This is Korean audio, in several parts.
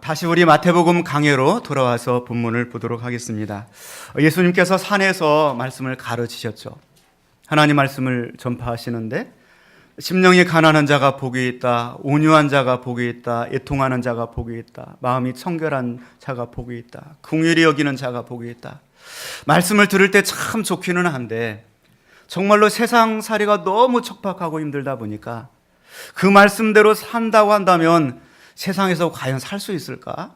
다시 우리 마태복음 강해로 돌아와서 본문을 보도록 하겠습니다. 예수님께서 산에서 말씀을 가르치셨죠. 하나님 말씀을 전파하시는데 심령이 가난한 자가 복이 있다, 온유한 자가 복이 있다, 애통하는 자가 복이 있다, 마음이 청결한 자가 복이 있다, 긍휼히 여기는 자가 복이 있다. 말씀을 들을 때 참 좋기는 한데 정말로 세상 살이가 너무 척박하고 힘들다 보니까 그 말씀대로 산다고 한다면 세상에서 과연 살 수 있을까?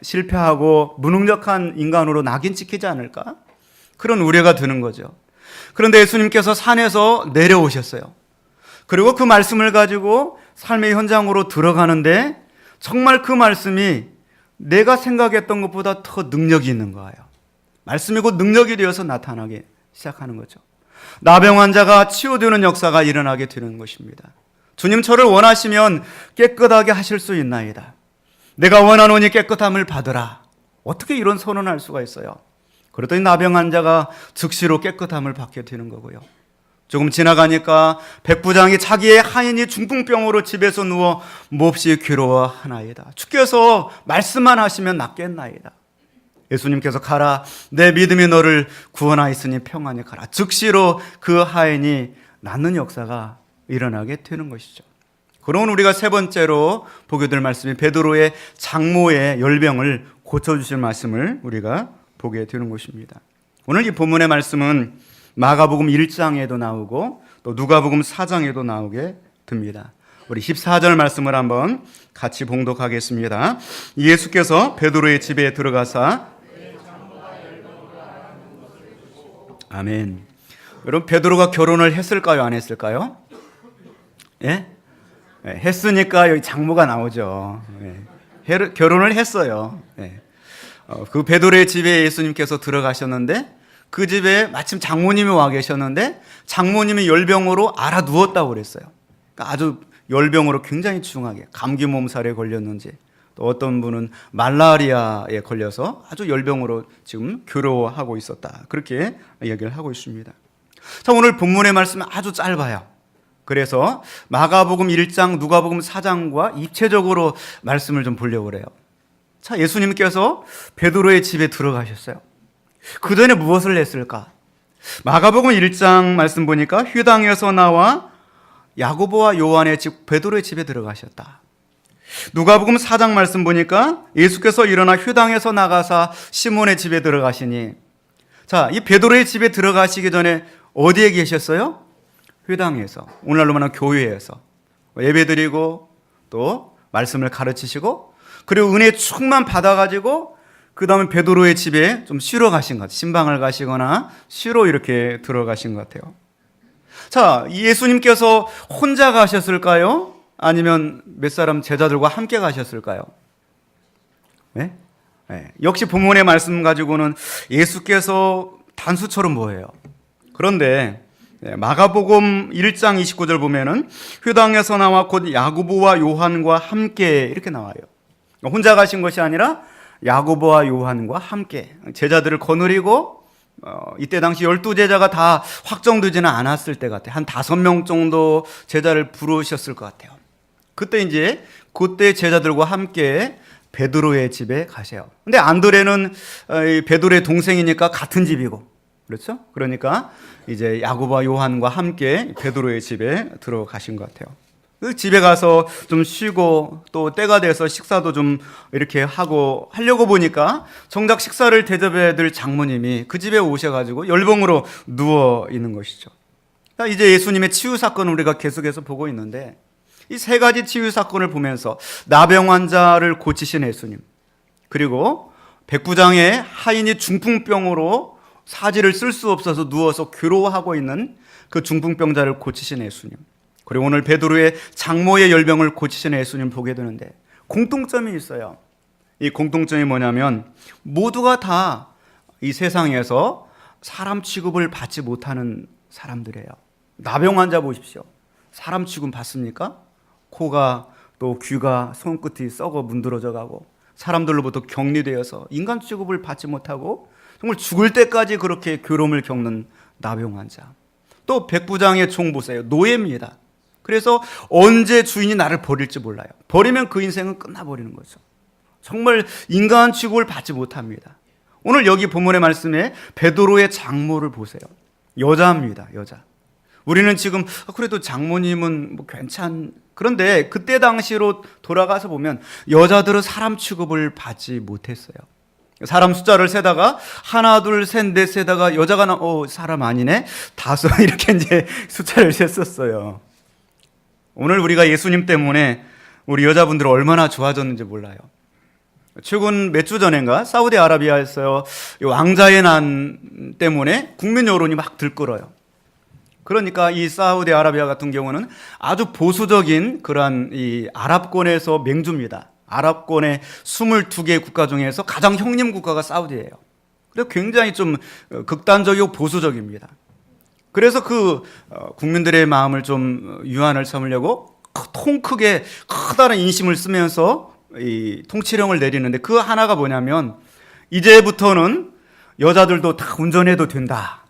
실패하고 무능력한 인간으로 낙인 찍히지 않을까? 그런 우려가 드는 거죠. 그런데 예수님께서 산에서 내려오셨어요. 그리고 그 말씀을 가지고 삶의 현장으로 들어가는데 정말 그 말씀이 내가 생각했던 것보다 더 능력이 있는 거예요. 말씀이 곧 능력이 되어서 나타나기 시작하는 거죠. 나병 환자가 치유되는 역사가 일어나게 되는 것입니다. 주님, 저를 원하시면 깨끗하게 하실 수 있나이다. 내가 원하노니 깨끗함을 받으라. 어떻게 이런 선언할 수가 있어요? 그러더니 나병 환자가 즉시로 깨끗함을 받게 되는 거고요. 조금 지나가니까 백부장이 자기의 하인이 중풍병으로 집에서 누워 몹시 괴로워하나이다. 주께서 말씀만 하시면 낫겠나이다. 예수님께서 가라, 내 믿음이 너를 구원하였으니 평안히 가라. 즉시로 그 하인이 낫는 역사가 일어나게 되는 것이죠. 그러면 우리가 세 번째로 보게 될 말씀이 베드로의 장모의 열병을 고쳐주실 말씀을 우리가 보게 되는 것입니다. 오늘 이 본문의 말씀은 마가복음 1장에도 나오고 또 누가복음 4장에도 나오게 됩니다. 우리 14절 말씀을 한번 같이 봉독하겠습니다. 예수께서 베드로의 집에 들어가사 아멘. 여러분, 베드로가 결혼을 했을까요? 안 했을까요? 예? 했으니까 여기 장모가 나오죠. 결혼을 했어요. 그 베드로의 집에 예수님께서 들어가셨는데 그 집에 마침 장모님이 와 계셨는데 장모님이 열병으로 알아 누웠다고 그랬어요. 그러니까 아주 열병으로 굉장히 중하게 감기 몸살에 걸렸는지 또 어떤 분은 말라리아에 걸려서 아주 열병으로 지금 괴로워하고 있었다. 그렇게 얘기를 하고 있습니다. 자, 오늘 본문의 말씀은 아주 짧아요. 그래서 마가복음 1장, 누가복음 4장과 입체적으로 말씀을 좀 보려고 그래요. 자, 예수님께서 베드로의 집에 들어가셨어요. 그 전에 무엇을 했을까? 마가복음 1장 말씀 보니까 회당에서 나와 야고보와 요한의 집 베드로의 집에 들어가셨다. 누가복음 4장 말씀 보니까 예수께서 일어나 회당에서 나가사 시몬의 집에 들어가시니, 자, 이 베드로의 집에 들어가시기 전에 어디에 계셨어요? 회당에서, 오늘날로 말하면 교회에서 예배드리고 또 말씀을 가르치시고 그리고 은혜 충만 받아가지고 그 다음에 베드로의 집에 좀 쉬러 가신 것 같아요. 신방을 가시거나 쉬러 이렇게 들어가신 것 같아요. 자, 예수님께서 혼자 가셨을까요? 아니면 몇 사람 제자들과 함께 가셨을까요? 네? 역시 본문의 말씀 가지고는 예수께서 단수처럼 보여요. 그런데 마가복음 1장 29절 보면은 회당에서 나와 곧 야고보와 요한과 함께 이렇게 나와요. 혼자 가신 것이 아니라 야고보와 요한과 함께 제자들을 거느리고 이때 당시 12제자가 다 확정되지는 않았을 때 같아요. 한 5명 정도 제자를 부르셨을 것 같아요. 그때 제자들과 함께 베드로의 집에 가세요. 근데 안드레는 베드로의 동생이니까 같은 집이고, 그렇죠? 그러니까 이제 야고보와 요한과 함께 베드로의 집에 들어가신 것 같아요. 그 집에 가서 좀 쉬고 또 때가 돼서 식사도 좀 이렇게 하려고 보니까 정작 식사를 대접해 줄 장모님이 그 집에 오셔가지고 열병으로 누워 있는 것이죠. 이제 예수님의 치유 사건을 우리가 계속해서 보고 있는데 이 세 가지 치유 사건을 보면서 나병 환자를 고치신 예수님, 그리고 백부장의 하인이 중풍병으로 사지를 쓸 수 없어서 누워서 괴로워하고 있는 그 중풍병자를 고치신 예수님, 그리고 오늘 베드로의 장모의 열병을 고치신 예수님 보게 되는데 공통점이 있어요. 이 공통점이 뭐냐면 모두가 다 이 세상에서 사람 취급을 받지 못하는 사람들이에요. 나병 환자 보십시오. 사람 취급 받습니까? 코가 또 귀가 손끝이 썩어 문드러져 가고 사람들로부터 격리되어서 인간 취급을 받지 못하고 정말 죽을 때까지 그렇게 괴로움을 겪는 나병 환자. 또 백부장의 종 보세요. 노예입니다. 그래서 언제 주인이 나를 버릴지 몰라요. 버리면 그 인생은 끝나버리는 거죠. 정말 인간 취급을 받지 못합니다. 오늘 여기 본문의 말씀에 베드로의 장모를 보세요. 여자입니다. 여자. 우리는 지금 그래도 장모님은 뭐 그런데 그때 당시로 돌아가서 보면 여자들은 사람 취급을 받지 못했어요. 사람 숫자를 세다가 하나, 둘, 셋, 넷 세다가 여자가 사람 아니네? 5 이렇게 이제 숫자를 셌었어요. 오늘 우리가 예수님 때문에 우리 여자분들 얼마나 좋아졌는지 몰라요. 최근 몇 주 전인가 사우디아라비아에서 왕자의 난 때문에 국민 여론이 막 들끓어요. 그러니까 이 사우디아라비아 같은 경우는 아주 보수적인 그러한 이 아랍권에서 맹주입니다. 아랍권의 22개 국가 중에서 가장 형님 국가가 사우디예요. 그래서 굉장히 좀 극단적이고 보수적입니다. 그래서 국민들의 마음을 좀 유안을 삼으려고 통 크게 커다란 인심을 쓰면서 이 통치령을 내리는데 그 하나가 뭐냐면 이제부터는 여자들도 다 운전해도 된다.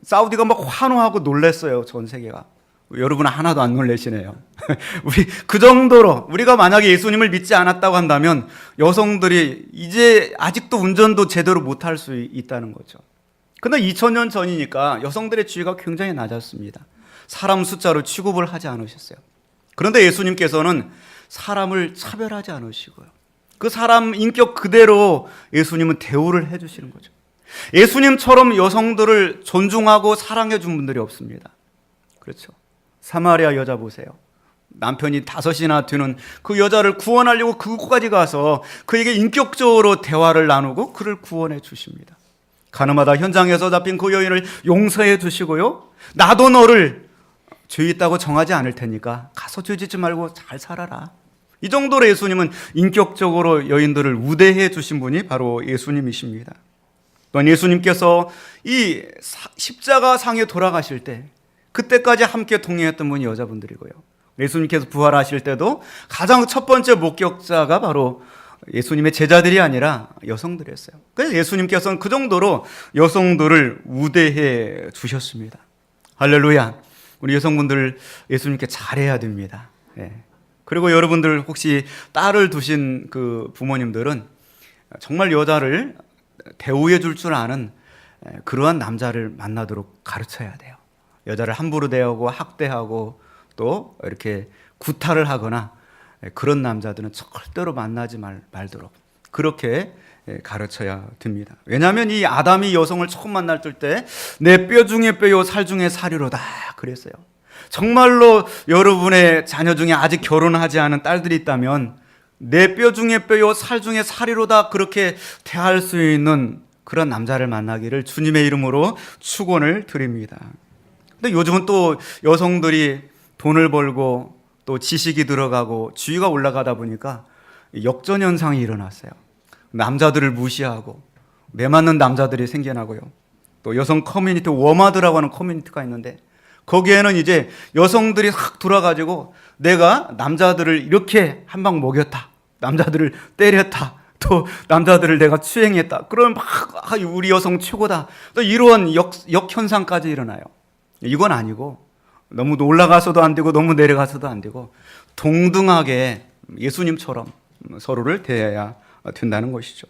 사우디가 막 환호하고 놀랬어요. 전 세계가. 여러분은 하나도 안 놀라시네요. 우리 그 정도로 우리가 만약에 예수님을 믿지 않았다고 한다면 여성들이 이제 아직도 운전도 제대로 못할 수 있다는 거죠. 근데 2000년 전이니까 여성들의 지위가 굉장히 낮았습니다. 사람 숫자로 취급을 하지 않으셨어요. 그런데 예수님께서는 사람을 차별하지 않으시고요. 그 사람 인격 그대로 예수님은 대우를 해주시는 거죠. 예수님처럼 여성들을 존중하고 사랑해 준 분들이 없습니다. 그렇죠. 사마리아 여자 보세요. 남편이 5이나 되는 그 여자를 구원하려고 그곳까지 가서 그에게 인격적으로 대화를 나누고 그를 구원해 주십니다. 가늠하다 현장에서 잡힌 그 여인을 용서해 주시고요. 나도 너를 죄 있다고 정하지 않을 테니까 가서 죄 짓지 말고 잘 살아라. 이 정도로 예수님은 인격적으로 여인들을 우대해 주신 분이 바로 예수님이십니다. 또한 예수님께서 이 십자가 상에 돌아가실 때 그때까지 함께 동행했던 분이 여자분들이고요. 예수님께서 부활하실 때도 가장 첫 번째 목격자가 바로 예수님의 제자들이 아니라 여성들이었어요. 그래서 예수님께서는 그 정도로 여성들을 우대해 주셨습니다. 할렐루야. 우리 여성분들 예수님께 잘해야 됩니다. 그리고 여러분들 혹시 딸을 두신 그 부모님들은 정말 여자를 대우해 줄 줄 아는 그러한 남자를 만나도록 가르쳐야 돼요. 여자를 함부로 대하고 학대하고 또 이렇게 구타를 하거나 그런 남자들은 절대로 만나지 말도록 그렇게 가르쳐야 됩니다. 왜냐하면 이 아담이 여성을 처음 만날 때 내 뼈 중에 뼈요 살 중에 살이로다 그랬어요. 정말로 여러분의 자녀 중에 아직 결혼하지 않은 딸들이 있다면 내 뼈 중에 뼈요 살 중에 살이로다 그렇게 대할 수 있는 그런 남자를 만나기를 주님의 이름으로 축원을 드립니다. 근데 요즘은 또 여성들이 돈을 벌고 또 지식이 들어가고 지위가 올라가다 보니까 역전 현상이 일어났어요. 남자들을 무시하고 매맞는 남자들이 생겨나고요. 또 여성 커뮤니티 워마드라고 하는 커뮤니티가 있는데 거기에는 이제 여성들이 확 돌아가지고 내가 남자들을 이렇게 한 방 먹였다. 남자들을 때렸다. 또 남자들을 내가 추행했다. 그러면 막 우리 여성 최고다. 또 이러한 역현상까지 일어나요. 이건 아니고 너무 올라가서도 안 되고 너무 내려가서도 안 되고 동등하게 예수님처럼 서로를 대해야 된다는 것이죠.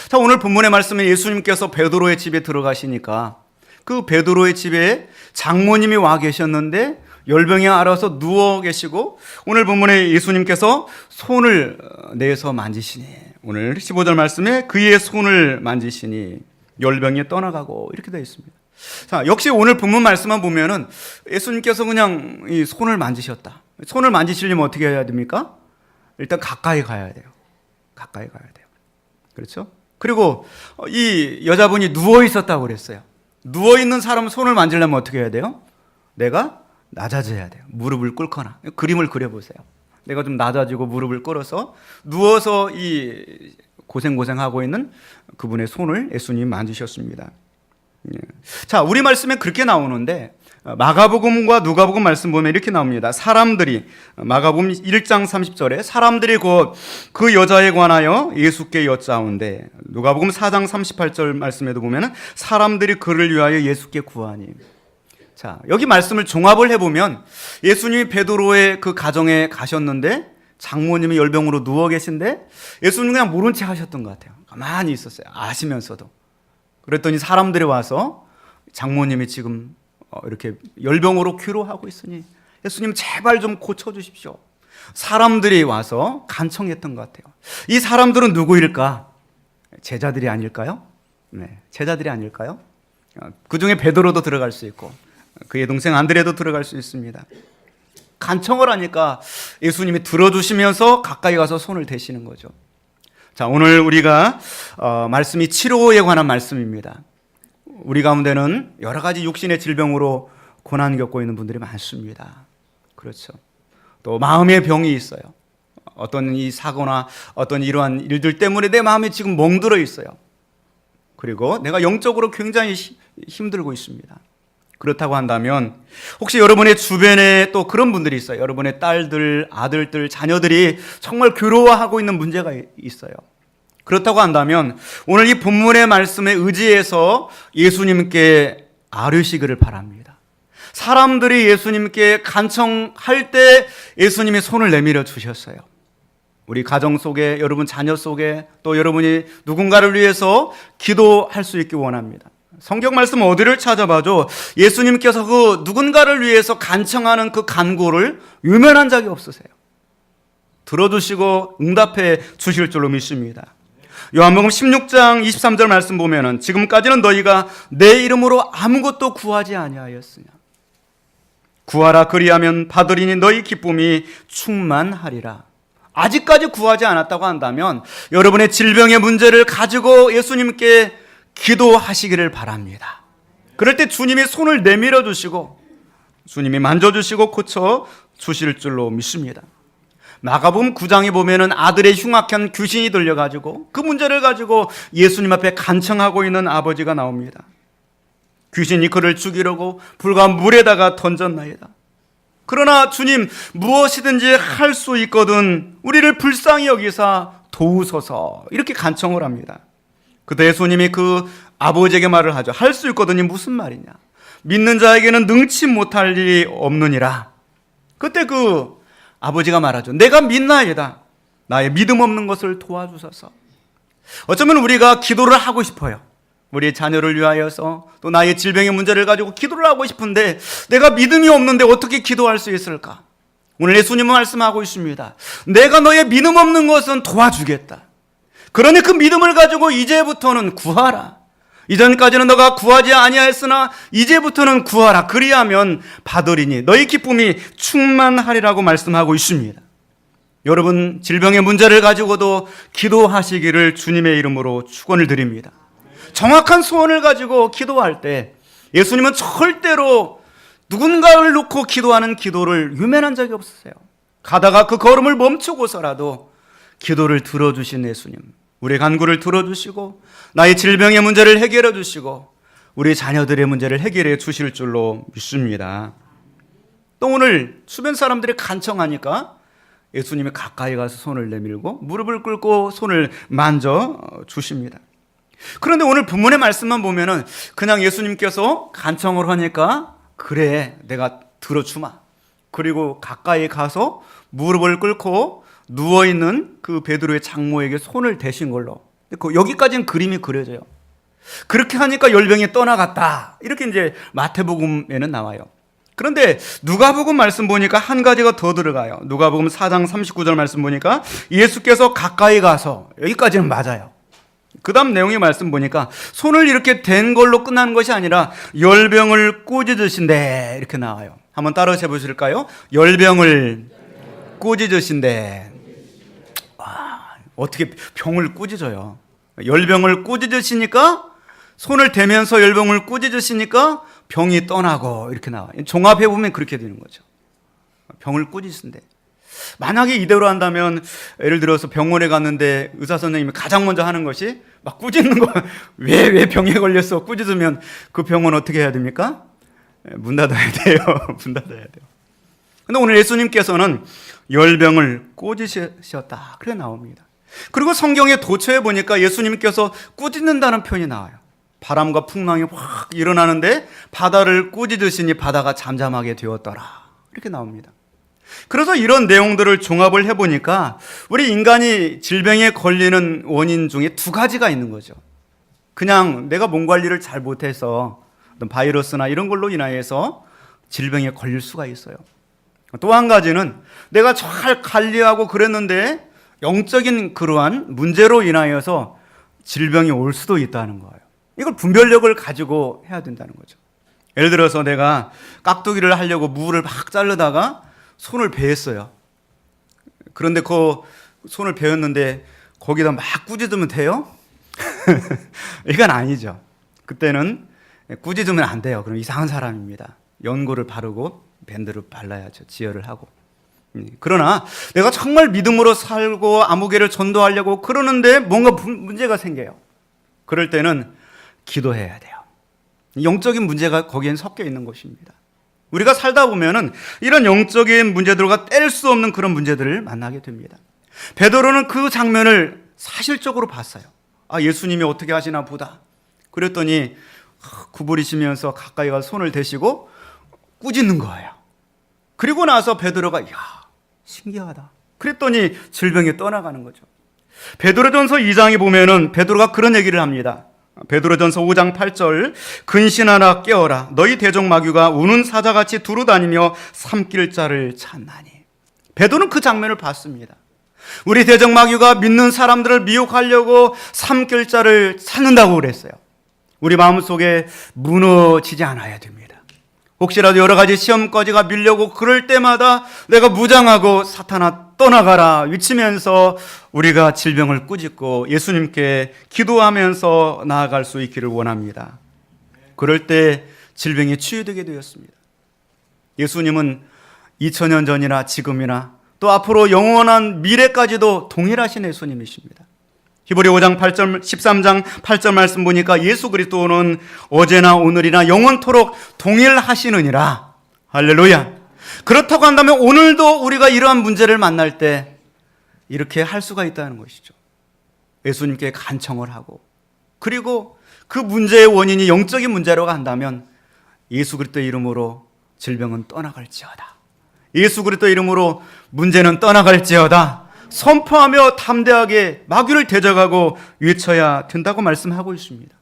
자, 오늘 본문의 말씀에 예수님께서 베드로의 집에 들어가시니까 그 베드로의 집에 장모님이 와 계셨는데 열병에 앓아서 누워 계시고 오늘 본문에 예수님께서 손을 내서 만지시니 오늘 15절 말씀에 그의 손을 만지시니 열병이 떠나가고 이렇게 되어 있습니다. 자, 역시 오늘 본문 말씀만 보면은 예수님께서 그냥 이 손을 만지셨다. 손을 만지시려면 어떻게 해야 됩니까? 일단 가까이 가야 돼요. 가까이 가야 돼요. 그렇죠? 그리고 이 여자분이 누워 있었다고 그랬어요. 누워 있는 사람 손을 만지려면 어떻게 해야 돼요? 내가 낮아져야 돼요. 무릎을 꿇거나 그림을 그려보세요. 내가 좀 낮아지고 무릎을 꿇어서 누워서 이 고생하고 있는 그분의 손을 예수님이 만지셨습니다. 자, 우리 말씀에 그렇게 나오는데 마가복음과 누가복음 말씀 보면 이렇게 나옵니다. 사람들이 마가복음 1장 30절에 사람들이 곧 그 여자에 관하여 예수께 여짜온대. 누가복음 4장 38절 말씀에도 보면 사람들이 그를 위하여 예수께 구하니. 자, 여기 말씀을 종합을 해보면 예수님이 베드로의 그 가정에 가셨는데 장모님이 열병으로 누워 계신데 예수님 그냥 모른 체 하셨던 것 같아요. 가만히 있었어요. 아시면서도. 그랬더니 사람들이 와서 장모님이 지금 이렇게 열병으로 귀로하고 있으니 예수님 제발 좀 고쳐주십시오. 사람들이 와서 간청했던 것 같아요. 이 사람들은 누구일까? 제자들이 아닐까요? 네, 제자들이 아닐까요? 그 중에 베드로도 들어갈 수 있고 그의 동생 안드레도 들어갈 수 있습니다. 간청을 하니까 예수님이 들어주시면서 가까이 가서 손을 대시는 거죠. 자, 오늘 우리가 말씀이 치료에 관한 말씀입니다. 우리 가운데는 여러 가지 육신의 질병으로 고난 겪고 있는 분들이 많습니다. 그렇죠. 또 마음의 병이 있어요. 어떤 이 사고나 어떤 이러한 일들 때문에 내 마음이 지금 멍들어 있어요. 그리고 내가 영적으로 굉장히 힘들고 있습니다. 그렇다고 한다면 혹시 여러분의 주변에 또 그런 분들이 있어요. 여러분의 딸들, 아들들, 자녀들이 정말 괴로워하고 있는 문제가 있어요. 그렇다고 한다면 오늘 이 본문의 말씀에 의지해서 예수님께 아뢰시기를 바랍니다. 사람들이 예수님께 간청할 때 예수님이 손을 내밀어 주셨어요. 우리 가정 속에, 여러분 자녀 속에, 또 여러분이 누군가를 위해서 기도할 수 있기 원합니다. 성경 말씀 어디를 찾아봐도 예수님께서 그 누군가를 위해서 간청하는 그 간구를 외면한 적이 없으세요. 들어주시고 응답해 주실 줄로 믿습니다. 요한복음 16장 23절 말씀 보면은 지금까지는 너희가 내 이름으로 아무것도 구하지 아니하였으냐. 구하라 그리하면 받으리니 너희 기쁨이 충만하리라. 아직까지 구하지 않았다고 한다면 여러분의 질병의 문제를 가지고 예수님께 기도하시기를 바랍니다. 그럴 때 주님이 손을 내밀어 주시고 주님이 만져주시고 고쳐 주실 줄로 믿습니다. 마가복음 9장에 보면은 아들의 흉악한 귀신이 들려가지고 그 문제를 가지고 예수님 앞에 간청하고 있는 아버지가 나옵니다. 귀신이 그를 죽이려고 불과 물에다가 던졌나이다. 그러나 주님 무엇이든지 할 수 있거든 우리를 불쌍히 여기사 도우소서 이렇게 간청을 합니다. 그때 예수님이 그 아버지에게 말을 하죠. 할 수 있거든이 무슨 말이냐. 믿는 자에게는 능치 못할 일이 없느니라. 그때 그 아버지가 말하죠. 내가 믿나이다. 나의 믿음 없는 것을 도와주소서. 어쩌면 우리가 기도를 하고 싶어요. 우리 자녀를 위하여서 또 나의 질병의 문제를 가지고 기도를 하고 싶은데 내가 믿음이 없는데 어떻게 기도할 수 있을까? 오늘 예수님은 말씀하고 있습니다. 내가 너의 믿음 없는 것은 도와주겠다. 그러니 그 믿음을 가지고 이제부터는 구하라. 이전까지는 너가 구하지 아니하였으나 이제부터는 구하라. 그리하면 받으리니 너희 기쁨이 충만하리라고 말씀하고 있습니다. 여러분 질병의 문제를 가지고도 기도하시기를 주님의 이름으로 축원을 드립니다. 정확한 소원을 가지고 기도할 때 예수님은 절대로 누군가를 놓고 기도하는 기도를 유면한 적이 없으세요. 가다가 그 걸음을 멈추고서라도 기도를 들어주신 예수님, 우리의 간구를 들어주시고 나의 질병의 문제를 해결해 주시고 우리 자녀들의 문제를 해결해 주실 줄로 믿습니다. 또 오늘 주변 사람들이 간청하니까 예수님이 가까이 가서 손을 내밀고 무릎을 꿇고 손을 만져 주십니다. 그런데 오늘 본문의 말씀만 보면은 그냥 예수님께서 간청을 하니까 그래 내가 들어주마. 그리고 가까이 가서 무릎을 꿇고 누워있는 그 베드로의 장모에게 손을 대신 걸로 여기까지는 그림이 그려져요. 그렇게 하니까 열병이 떠나갔다. 이렇게 이제 마태복음에는 나와요. 그런데 누가복음 말씀 보니까 한 가지가 더 들어가요. 누가복음 4장 39절 말씀 보니까 예수께서 가까이 가서 여기까지는 맞아요. 그 다음 내용의 말씀 보니까 손을 이렇게 댄 걸로 끝나는 것이 아니라 열병을 꾸짖으신대 이렇게 나와요. 한번 따라 해보실까요? 열병을 꾸짖으신대. 어떻게 병을 꾸짖어요? 열병을 꾸짖으시니까 손을 대면서 열병을 꾸짖으시니까 병이 떠나고 이렇게 나와요. 종합해 보면 그렇게 되는 거죠. 병을 꾸짖으신대. 만약에 이대로 한다면 예를 들어서 병원에 갔는데 의사 선생님이 가장 먼저 하는 것이 막 꾸짖는 거. 왜 병에 걸렸어? 꾸짖으면 그 병원 어떻게 해야 됩니까? 문 닫아야 돼요. 문 닫아야 돼요. 근데 오늘 예수님께서는 열병을 꾸짖으셨다. 그래 나옵니다. 그리고 성경에 도처에 보니까 예수님께서 꾸짖는다는 표현이 나와요. 바람과 풍랑이 확 일어나는데 바다를 꾸짖으시니 바다가 잠잠하게 되었더라. 이렇게 나옵니다. 그래서 이런 내용들을 종합을 해보니까 우리 인간이 질병에 걸리는 원인 중에 두 가지가 있는 거죠. 그냥 내가 몸 관리를 잘 못해서 어떤 바이러스나 이런 걸로 인하여서 질병에 걸릴 수가 있어요. 또 한 가지는 내가 잘 관리하고 그랬는데 영적인 그러한 문제로 인하여서 질병이 올 수도 있다는 거예요. 이걸 분별력을 가지고 해야 된다는 거죠. 예를 들어서 내가 깍두기를 하려고 무를 막 자르다가 손을 베었어요. 그런데 그 손을 베었는데 거기다 막 꾸짖으면 돼요? 이건 아니죠. 그때는 꾸짖으면 안 돼요. 그럼 이상한 사람입니다. 연고를 바르고 밴드를 발라야죠. 지혈을 하고. 그러나 내가 정말 믿음으로 살고 아무개를 전도하려고 그러는데 뭔가 문제가 생겨요. 그럴 때는 기도해야 돼요. 영적인 문제가 거기엔 섞여 있는 것입니다. 우리가 살다 보면은 이런 영적인 문제들과 뗄 수 없는 그런 문제들을 만나게 됩니다. 베드로는 그 장면을 사실적으로 봤어요. 아, 예수님이 어떻게 하시나 보다. 그랬더니 구부리시면서 가까이 가서 손을 대시고 꾸짖는 거예요. 그리고 나서 베드로가 야, 신기하다. 그랬더니 질병이 떠나가는 거죠. 베드로전서 2장에 보면은 베드로가 그런 얘기를 합니다. 베드로전서 5장 8절 근신하라 깨어라 너희 대적마귀가 우는 사자같이 두루다니며 삼킬 자를 찾나니. 베드로는 그 장면을 봤습니다. 우리 대적마귀가 믿는 사람들을 미혹하려고 삼킬 자를 찾는다고 그랬어요. 우리 마음속에 무너지지 않아야 됩니다. 혹시라도 여러 가지 시험거지가 밀려고 그럴 때마다 내가 무장하고 사탄아 떠나가라 외치면서 우리가 질병을 꾸짖고 예수님께 기도하면서 나아갈 수 있기를 원합니다. 그럴 때 질병이 치유되게 되었습니다. 예수님은 2000년 전이나 지금이나 또 앞으로 영원한 미래까지도 동일하신 예수님이십니다. 히브리 5장 8절, 13장 8절 말씀 보니까 예수 그리스도는 어제나 오늘이나 영원토록 동일하시느니라. 할렐루야. 그렇다고 한다면 오늘도 우리가 이러한 문제를 만날 때 이렇게 할 수가 있다는 것이죠. 예수님께 간청을 하고 그리고 그 문제의 원인이 영적인 문제라고 한다면 예수 그리스도의 이름으로 질병은 떠나갈지어다. 예수 그리스도의 이름으로 문제는 떠나갈지어다. 선포하며 담대하게 마귀를 대적하고 외쳐야 된다고 말씀하고 있습니다.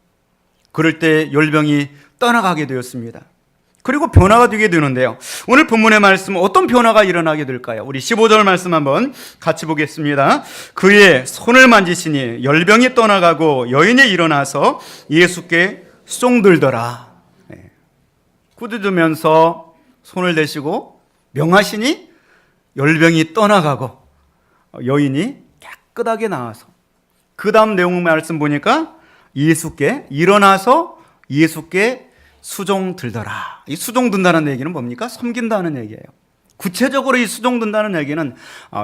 그럴 때 열병이 떠나가게 되었습니다. 그리고 변화가 되게 되는데요. 오늘 본문의 말씀 어떤 변화가 일어나게 될까요? 우리 15절 말씀 한번 같이 보겠습니다. 그의 손을 만지시니 열병이 떠나가고 여인이 일어나서 예수께 수종들더라. 꾸짖으면서 손을 대시고 명하시니 열병이 떠나가고 여인이 깨끗하게 나와서 그 다음 내용 말씀 보니까 예수께 일어나서 예수께 수종 들더라. 이 수종 든다는 얘기는 뭡니까? 섬긴다는 얘기예요. 구체적으로 이 수종 든다는 얘기는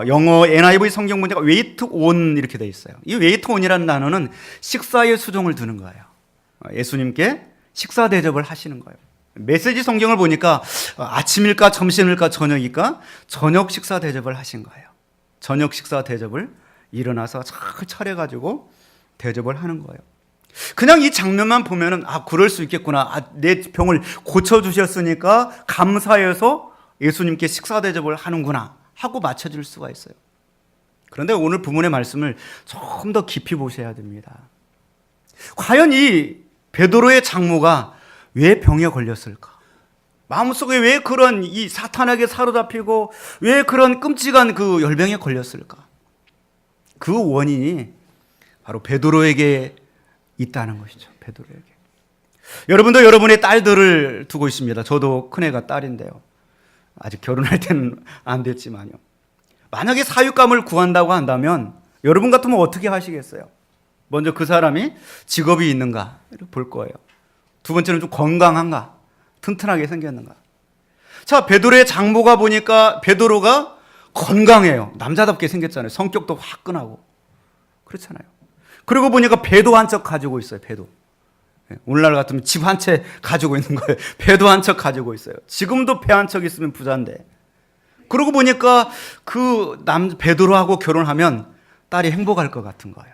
영어 NIV 성경 문제가 wait on 이렇게 되어 있어요. 이 wait on이라는 단어는 식사에 수종을 두는 거예요. 예수님께 식사 대접을 하시는 거예요. 메시지 성경을 보니까 아침일까 점심일까 저녁일까 저녁 식사 대접을 하신 거예요. 저녁 식사 대접을 일어나서 잘 차려가지고 대접을 하는 거예요. 그냥 이 장면만 보면은 그럴 수 있겠구나. 내 병을 고쳐주셨으니까 감사해서 예수님께 식사 대접을 하는구나 하고 맞춰질 수가 있어요. 그런데 오늘 본문의 말씀을 좀 더 깊이 보셔야 됩니다. 과연 이 베드로의 장모가 왜 병에 걸렸을까? 마음속에 왜 그런 이 사탄에게 사로잡히고 왜 그런 끔찍한 그 열병에 걸렸을까? 그 원인이 바로 베드로에게 있다는 것이죠. 베드로에게. 여러분도 여러분의 딸들을 두고 있습니다. 저도 큰애가 딸인데요. 아직 결혼할 때는 안 됐지만요. 만약에 사육감을 구한다고 한다면 여러분 같으면 어떻게 하시겠어요? 먼저 그 사람이 직업이 있는가 볼 거예요. 두 번째는 좀 건강한가? 튼튼하게 생겼는가? 자, 베드로의 장모가 보니까 베드로가 건강해요. 남자답게 생겼잖아요. 성격도 화끈하고. 그렇잖아요. 그리고 보니까 배도 한 척 가지고 있어요. 배도. 오늘날 같으면 집 한 채 가지고 있는 거예요. 배도 한 척 가지고 있어요. 지금도 배 한 척 있으면 부자인데. 그러고 보니까 그 베드로하고 결혼하면 딸이 행복할 것 같은 거예요.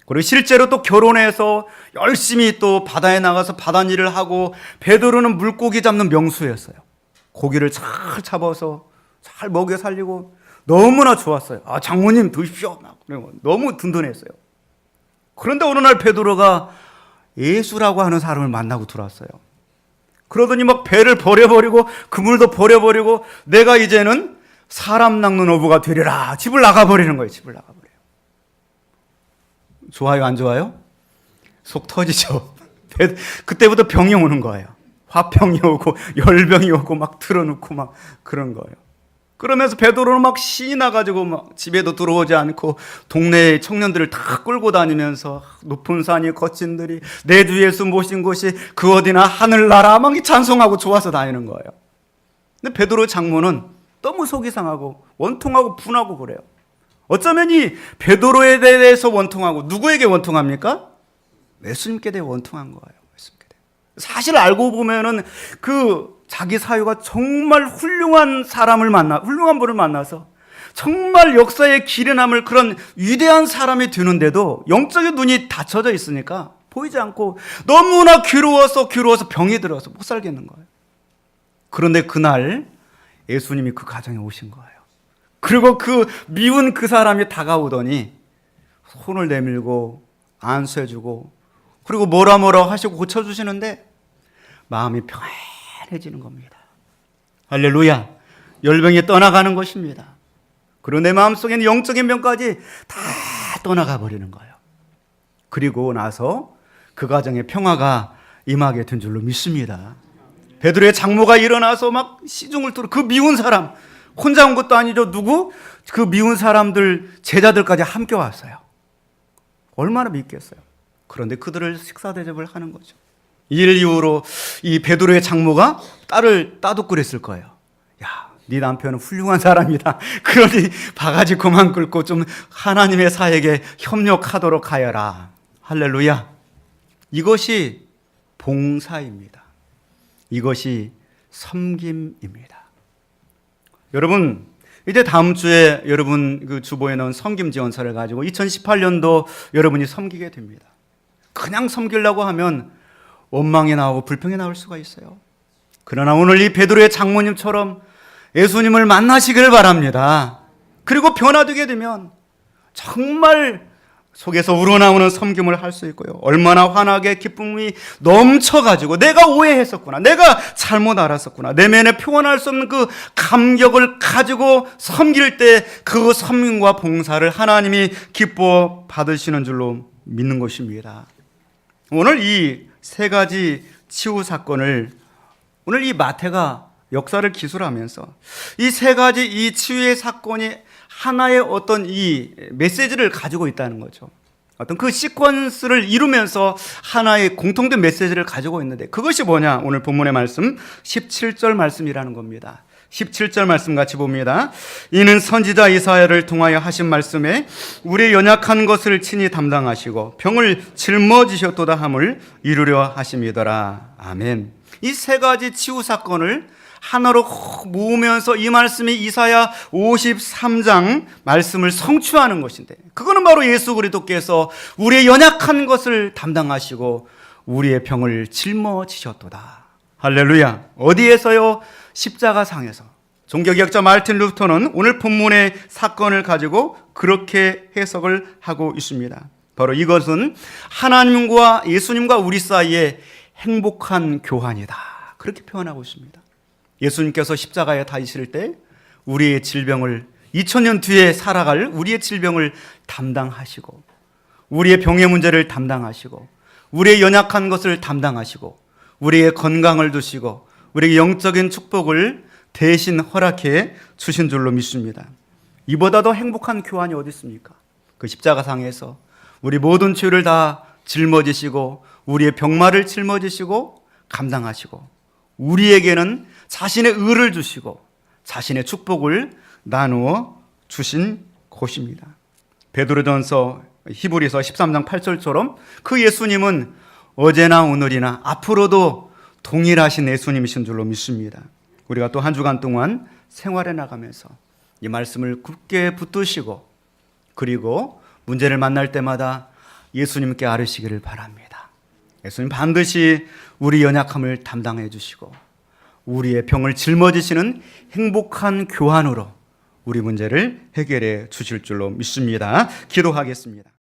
그리고 실제로 또 결혼해서 열심히 또 바다에 나가서 바다일을 하고 베드로는 물고기 잡는 명수였어요. 고기를 잘 잡아서 잘 먹여 살리고 너무나 좋았어요. 장모님 드십시오. 너무 든든했어요. 그런데 어느 날 베드로가 예수라고 하는 사람을 만나고 들어왔어요. 그러더니 막 배를 버려버리고 그물도 버려버리고 내가 이제는 사람 낚는 어부가 되리라. 집을 나가버리는 거예요. 집을 나가버려요. 좋아요, 안 좋아요? 속 터지죠. 그때부터 병이 오는 거예요. 화병이 오고 열병이 오고 막 틀어놓고 막 그런 거예요. 그러면서 베드로는 막 신이 나가지고 막 집에도 들어오지 않고 동네 청년들을 다 끌고 다니면서 높은 산이 거친 들이 내 주 예수 모신 곳이 그 어디나 하늘나라 막 찬송하고 좋아서 다니는 거예요. 근데 베드로 장모는 너무 속이 상하고 원통하고 분하고 그래요. 어쩌면 이 베드로에 대해서 원통하고 누구에게 원통합니까? 예수님께 대해 원통한 거예요. 예수님께 대해. 사실 알고 보면은 그 자기 사유가 정말 훌륭한 분을 만나서 정말 역사에 길에 남을 그런 위대한 사람이 되는데도 영적인 눈이 닫혀져 있으니까 보이지 않고 너무나 괴로워서 병이 들어서 못 살겠는 거예요. 그런데 그날 예수님이 그 가정에 오신 거예요. 그리고 그 미운 그 사람이 다가오더니 손을 내밀고 안수해주고 그리고 뭐라 하시고 고쳐주시는데 마음이 평안해지는 겁니다. 할렐루야. 열병이 떠나가는 것입니다. 그리고 내 마음속에는 영적인 병까지 다 떠나가 버리는 거예요. 그리고 나서 그 가정에 평화가 임하게 된 줄로 믿습니다. 베드로의 장모가 일어나서 막 시중을 뚫어 그 미운 사람 혼자 온 것도 아니죠. 누구? 그 미운 사람들 제자들까지 함께 왔어요. 얼마나 믿겠어요. 그런데 그들을 식사 대접을 하는 거죠. 이 일 이후로 이 베드로의 장모가 딸을 따독거렸을 거예요. 야, 네 남편은 훌륭한 사람이다. 그러니 바가지 그만 긁고 좀 하나님의 사역에 협력하도록 하여라. 할렐루야. 이것이 봉사입니다. 이것이 섬김입니다. 여러분, 이제 다음 주에 여러분 그 주보에 넣은 섬김 지원서를 가지고 2018년도 여러분이 섬기게 됩니다. 그냥 섬기려고 하면 원망이 나오고 불평이 나올 수가 있어요. 그러나 오늘 이 베드로의 장모님처럼 예수님을 만나시길 바랍니다. 그리고 변화되게 되면 정말 속에서 우러나오는 섬김을 할 수 있고요. 얼마나 환하게 기쁨이 넘쳐가지고 내가 오해했었구나. 내가 잘못 알았었구나. 내면에 표현할 수 없는 그 감격을 가지고 섬길 때 그 섬김과 봉사를 하나님이 기뻐 받으시는 줄로 믿는 것입니다. 오늘 이 세 가지 치유 사건을 오늘 이 마태가 역사를 기술하면서 이 세 가지 이 치유의 사건이 하나의 어떤 이 메시지를 가지고 있다는 거죠. 어떤 그 시퀀스를 이루면서 하나의 공통된 메시지를 가지고 있는데 그것이 뭐냐? 오늘 본문의 말씀 17절 말씀이라는 겁니다. 17절 말씀 같이 봅니다. 이는 선지자 이사야를 통하여 하신 말씀에 우리의 연약한 것을 친히 담당하시고 병을 짊어지셨도다 함을 이루려 하심이더라. 아멘. 이 세 가지 치유 사건을 하나로 모으면서 이 말씀이 이사야 53장 말씀을 성취하는 것인데 그거는 바로 예수 그리스도께서 우리의 연약한 것을 담당하시고 우리의 병을 짊어지셨도다. 할렐루야. 어디에서요? 십자가상에서. 종교개혁자 마르틴 루터는 오늘 본문의 사건을 가지고 그렇게 해석을 하고 있습니다. 바로 이것은 하나님과 예수님과 우리 사이에 행복한 교환이다. 그렇게 표현하고 있습니다. 예수님께서 십자가에 달리실 때 우리의 질병을 2000년 뒤에 살아갈 우리의 질병을 담당하시고 우리의 병의 문제를 담당하시고 우리의 연약한 것을 담당하시고 우리의 건강을 주시고 우리의 영적인 축복을 대신 허락해 주신 줄로 믿습니다. 이보다 더 행복한 교환이 어디 있습니까? 그 십자가상에서 우리 모든 죄를 다 짊어지시고 우리의 병마를 짊어지시고 감당하시고 우리에게는 자신의 의를 주시고 자신의 축복을 나누어 주신 곳입니다. 베드로전서 히브리서 13장 8절처럼 그 예수님은 어제나 오늘이나 앞으로도 동일하신 예수님이신 줄로 믿습니다. 우리가 또 한 주간 동안 생활해 나가면서 이 말씀을 굳게 붙드시고 그리고 문제를 만날 때마다 예수님께 아뢰시기를 바랍니다. 예수님 반드시 우리 연약함을 담당해 주시고 우리의 병을 짊어지시는 행복한 교환으로 우리 문제를 해결해 주실 줄로 믿습니다. 기도하겠습니다.